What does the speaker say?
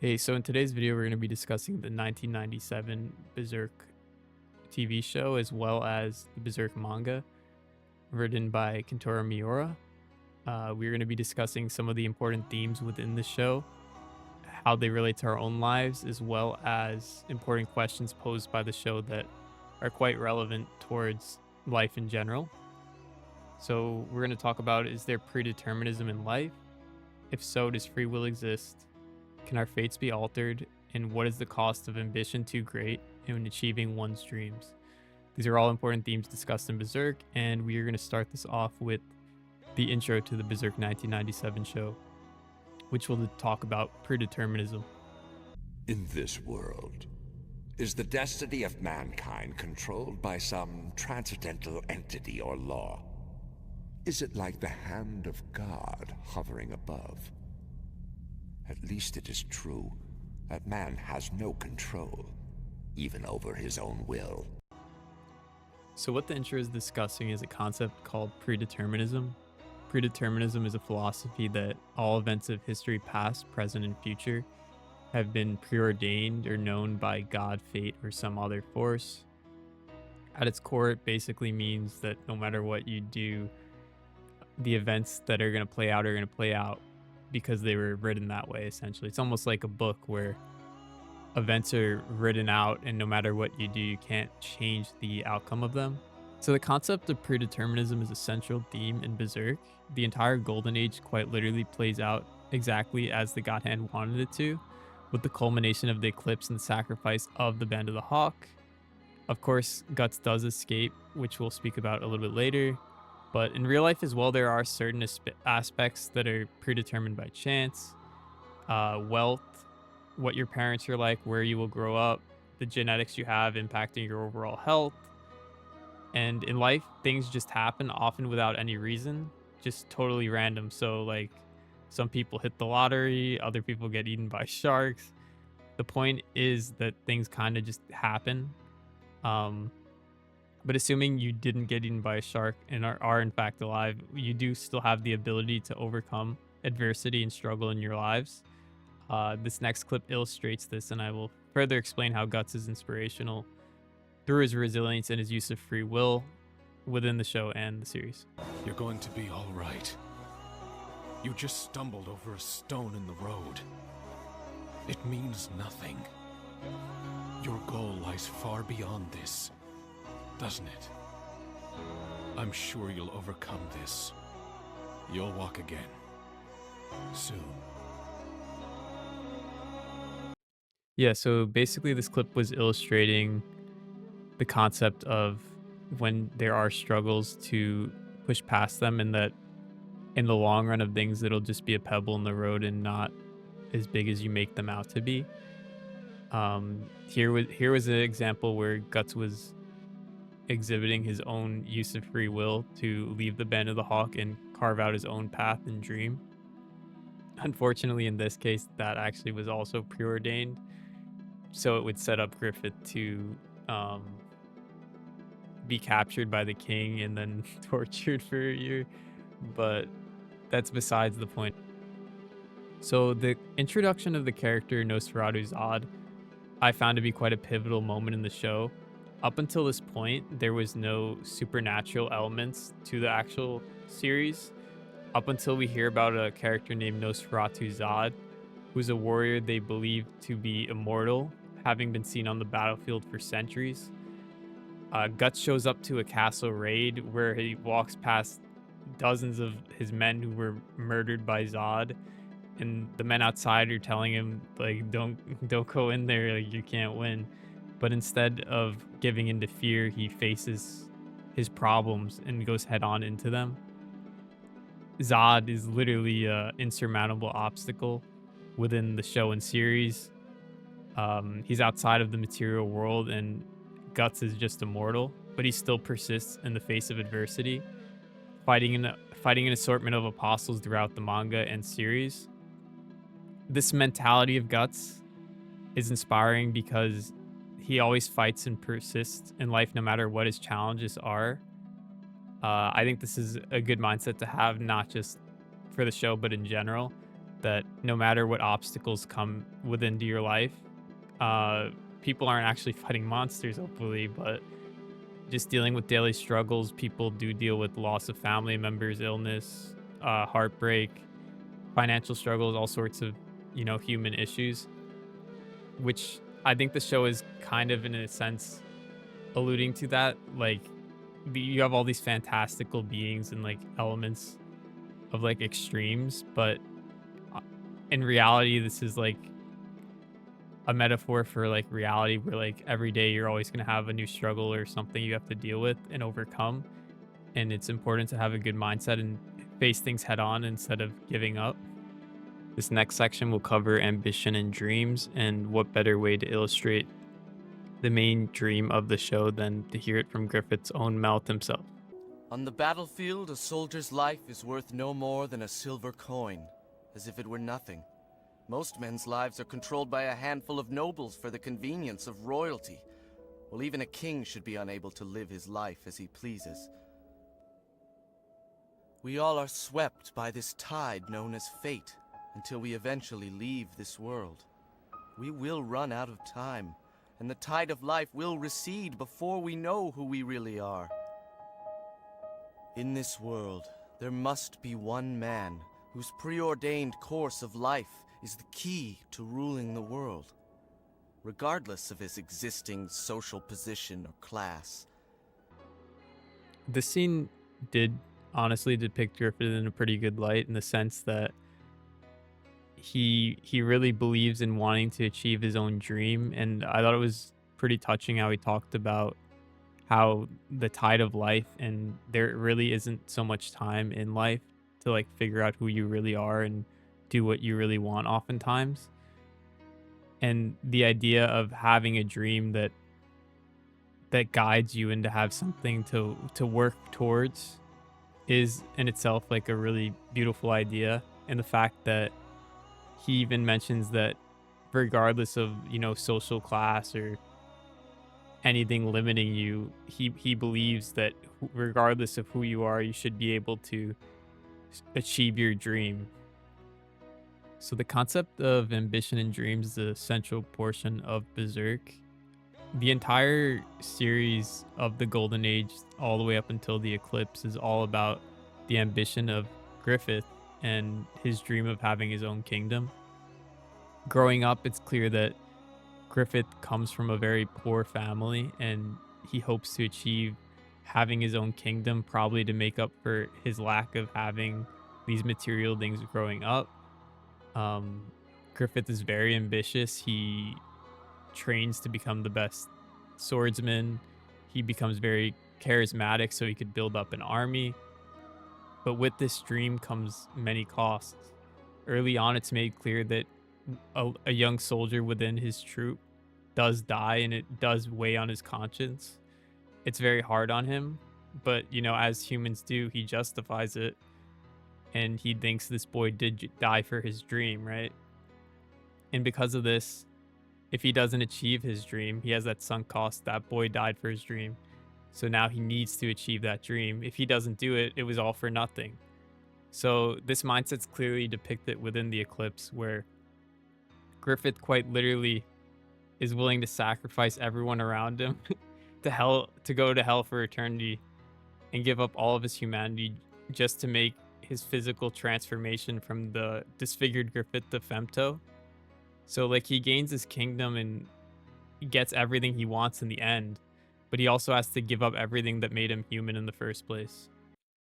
Hey, so in today's video, we're going to be discussing the 1997 Berserk TV show as well as the Berserk manga written by Kentaro Miura. We're going to be discussing some of the important themes within the show, how they relate to our own lives, as well as important questions posed by the show that are quite relevant towards life in general. So, we're going to talk about, is there predeterminism in life? If so, does free will exist? Can our fates be altered? And what is the cost of ambition too great in achieving one's dreams? These are all important themes discussed in Berserk, and we are going to start this off with the intro to the Berserk 1997 show, which will talk about predeterminism. In this world, is the destiny of mankind controlled by some transcendental entity or law? Is it like the hand of God hovering above? At least it is true that man has no control, even over his own will. So, what the intro is discussing is a concept called predeterminism. Predeterminism is a philosophy that all events of history, past, present, and future, have been preordained or known by God, fate, or some other force. At its core, it basically means that no matter what you do, the events that are going to play out are going to play out because they were written that way, essentially. It's almost like a book where events are written out, and no matter what you do, you can't change the outcome of them. So, the concept of predeterminism is a central theme in Berserk. The entire Golden Age quite literally plays out exactly as the God Hand wanted it to, with the culmination of the eclipse and the sacrifice of the Band of the Hawk. Of course, Guts does escape, which we'll speak about a little bit later. But in real life as well, there are certain aspects that are predetermined by chance, wealth, what your parents are like, where you will grow up, the genetics you have impacting your overall health. And in life, things just happen often without any reason, just totally random. So, like, some people hit the lottery, other people get eaten by sharks. The point is that things kind of just happen. Um, but assuming you didn't get eaten by a shark and are in fact alive, you do still have the ability to overcome adversity and struggle in your lives. This next clip illustrates this, and I will further explain how Guts is inspirational through his resilience and his use of free will within the show and the series. You're going to be all right. You just stumbled over a stone in the road. It means nothing. Your goal lies far beyond this, doesn't it? I'm sure you'll overcome this. You'll walk again. Soon. Yeah, so basically, this clip was illustrating the concept of when there are struggles to push past them, and that in the long run of things, it'll just be a pebble in the road and not as big as you make them out to be. Here was an example where Guts was exhibiting his own use of free will to leave the Band of the Hawk and carve out his own path and dream. Unfortunately, in this case, that actually was also preordained, so it would set up Griffith to be captured by the king and then tortured for a year. But that's besides the point. So the introduction of the character Nosferatu Zod, I found to be quite a pivotal moment in the show. Up until this point, there was no supernatural elements to the actual series. Up until we hear about a character named Nosferatu Zod, who's a warrior they believe to be immortal, having been seen on the battlefield for centuries. Guts shows up to a castle raid where he walks past dozens of his men who were murdered by Zod, and the men outside are telling him, like, don't go in there, like, you can't win. But instead of giving into fear, he faces his problems and goes head on into them. Zod is literally an insurmountable obstacle within the show and series. He's outside of the material world, and Guts is just immortal, but he still persists in the face of adversity, fighting an assortment of apostles throughout the manga and series. This mentality of Guts is inspiring because he always fights and persists in life no matter what his challenges are. I think this is a good mindset to have, not just for the show, but in general. that no matter what obstacles come within to your life, uh, people aren't actually fighting monsters, hopefully, but just dealing with daily struggles. People do deal with loss of family members, illness, heartbreak, financial struggles, all sorts of, human issues, which I think the show is kind of, in a sense, alluding to that. Like, you have all these fantastical beings and like elements of like extremes, but uh, in reality, this is like a metaphor for like reality where like every day you're always going to have a new struggle or something you have to deal with and overcome. And it's important to have a good mindset and face things head on instead of giving up. This next section will cover ambition and dreams, and what better way to illustrate the main dream of the show than to hear it from Griffith's own mouth himself. On the battlefield, a soldier's life is worth no more than a silver coin, as if it were nothing. Most men's lives are controlled by a handful of nobles for the convenience of royalty, while even a king should be unable to live his life as he pleases. We all are swept by this tide known as fate, until we eventually leave this world. We will run out of time, and the tide of life will recede before we know who we really are. In this world, there must be one man whose preordained course of life is the key to ruling the world, regardless of his existing social position or class. This scene did honestly depict Griffith in a pretty good light, in the sense that he really believes in wanting to achieve his own dream. And I thought it was pretty touching how he talked about how the tide of life, and there really isn't so much time in life to like figure out who you really are and do what you really want oftentimes. And the idea of having a dream that guides you and to have something to work towards is in itself like a really beautiful idea. And the fact that he even mentions that regardless of, social class or anything limiting you, he believes that regardless of who you are, you should be able to achieve your dream. So the concept of ambition and dreams is a central portion of Berserk. The entire series of the Golden Age, all the way up until the Eclipse, is all about the ambition of Griffith and his dream of having his own kingdom. Growing up, it's clear that Griffith comes from a very poor family, and he hopes to achieve having his own kingdom, probably to make up for his lack of having these material things growing up. Griffith is very ambitious. He trains to become the best swordsman. He becomes very charismatic so he could build up an army. But with this dream comes many costs. Early on, it's made clear that a young soldier within his troop does die, and it does weigh on his conscience. It's very hard on him, but as humans do, he justifies it, and he thinks this boy did die for his dream, right? And because of this, if he doesn't achieve his dream, he has that sunk cost. That boy died for his dream. So now he needs to achieve that dream. If he doesn't do it, it was all for nothing. So this mindset's clearly depicted within the Eclipse, where Griffith quite literally is willing to sacrifice everyone around him to go to hell for eternity and give up all of his humanity just to make his physical transformation from the disfigured Griffith to Femto. So like he gains his kingdom and he gets everything he wants in the end, but he also has to give up everything that made him human in the first place.